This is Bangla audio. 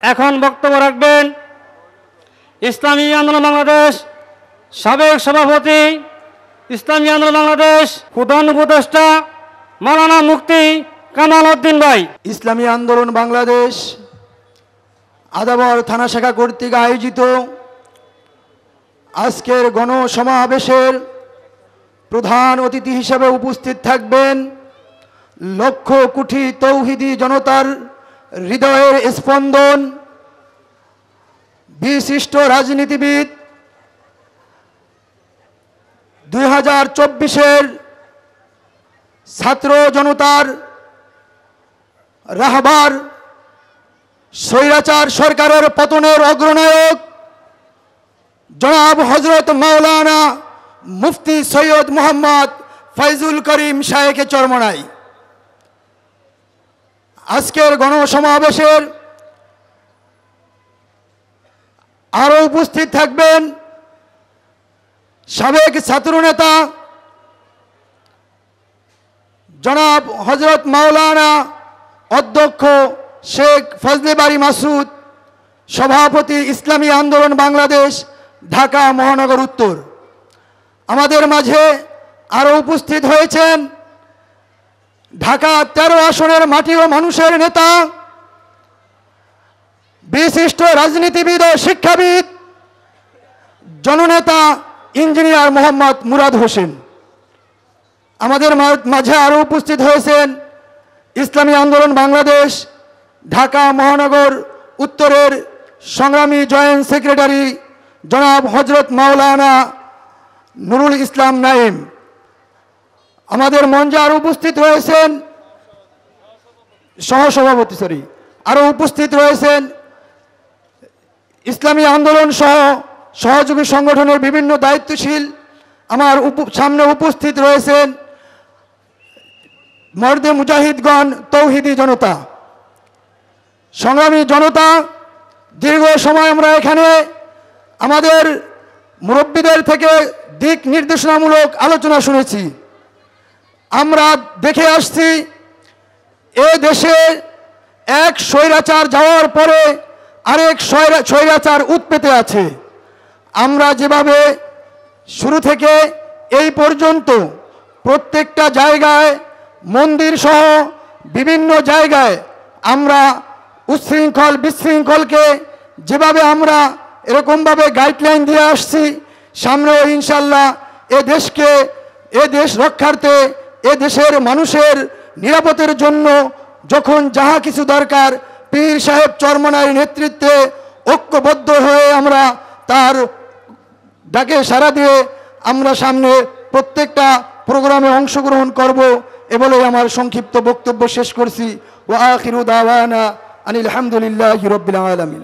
এখন বক্তব্য রাখবেন ইসলামী আন্দোলন বাংলাদেশ সাবেক সভাপতি, ইসলামী আন্দোলন বাংলাদেশ প্রধান উপদেষ্টা মাওলানা মুফতি কামাল উদ্দিন ভাই। ইসলামী আন্দোলন বাংলাদেশ আদাবর থানা শাখা কর্তৃক আয়োজিত আজকের গণসমাবেশের প্রধান অতিথি হিসেবে উপস্থিত থাকবেন লক্ষ কোটি তৌহিদি জনতার হৃদয়ের স্পন্দন, বিশিষ্ট রাজনীতিবিদ, 2024-এর ছাত্র জনতার রাহবার, স্বৈরাচার সরকারের পতনের অগ্রনায়ক জনাব হযরত মাওলানা মুফতি সৈয়দ মোহাম্মদ ফয়জুল করিম শায়েখে চরমনাই। আজকের গণসমাবেশের আরও উপস্থিত থাকবেন সাবেক ছাত্রনেতা জনাব হযরত মাওলানা অধ্যক্ষ শেখ ফজলে বারী মাসুদ, সভাপতি ইসলামী আন্দোলন বাংলাদেশ ঢাকা মহানগর উত্তর। আমাদের মাঝে আরও উপস্থিত হয়েছেন ঢাকা 13 আসনের মাটি ও মানুষের নেতা, বিশিষ্ট রাজনীতিবিদ ও শিক্ষাবিদ, জননেতা ইঞ্জিনিয়ার মোহাম্মদ মুরাদ হোসেন। আমাদের মাঝে আরও উপস্থিত হয়েছেন ইসলামী আন্দোলন বাংলাদেশ ঢাকা মহানগর উত্তরের সংগ্রামী জয়েন্ট সেক্রেটারি জনাব হযরত মাওলানা নুরুল ইসলাম নাইম। আমাদের মঞ্চে আরও উপস্থিত রয়েছেন সহসভাপতি আরও উপস্থিত রয়েছেন ইসলামী আন্দোলন সহ সহযোগী সংগঠনের বিভিন্ন দায়িত্বশীল। আমার সামনে উপস্থিত রয়েছেন মর্দে মুজাহিদগণ, তৌহিদি জনতা, সংগ্রামী জনতা। দীর্ঘ সময় আমরা এখানে আমাদের মুরব্বীদের থেকে দিক নির্দেশনামূলক আলোচনা শুনেছি। আমরা দেখে আসছি এ দেশে এক স্বৈরাচার যাওয়ার পরে আরেক স্বৈরাচার উৎপেতে আছে। আমরা যেভাবে শুরু থেকে এই পর্যন্ত প্রত্যেকটা জায়গায় মন্দির সহ বিভিন্ন জায়গায় আমরা উচ্ছৃঙ্খল বিশৃঙ্খলকে যেভাবে আমরা এরকমভাবে গাইডলাইন দিয়ে আসছি, সামনেও ইনশাল্লাহ এ দেশ রক্ষার্থে, এ দেশের মানুষের নিরাপত্তার জন্য যখন যাহা কিছু দরকার, পীর সাহেব চরমনাইয়ের নেতৃত্বে ঐক্যবদ্ধ হয়ে আমরা তার ডাকে সাড়া দিয়ে আমরা সামনে প্রত্যেকটা প্রোগ্রামে অংশগ্রহণ করব। এ বলে আমার সংক্ষিপ্ত বক্তব্য শেষ করছি। ওয়া আখিরু দাওয়ানা আনিল হামদুলিল্লাহি রাব্বিল আলামিন।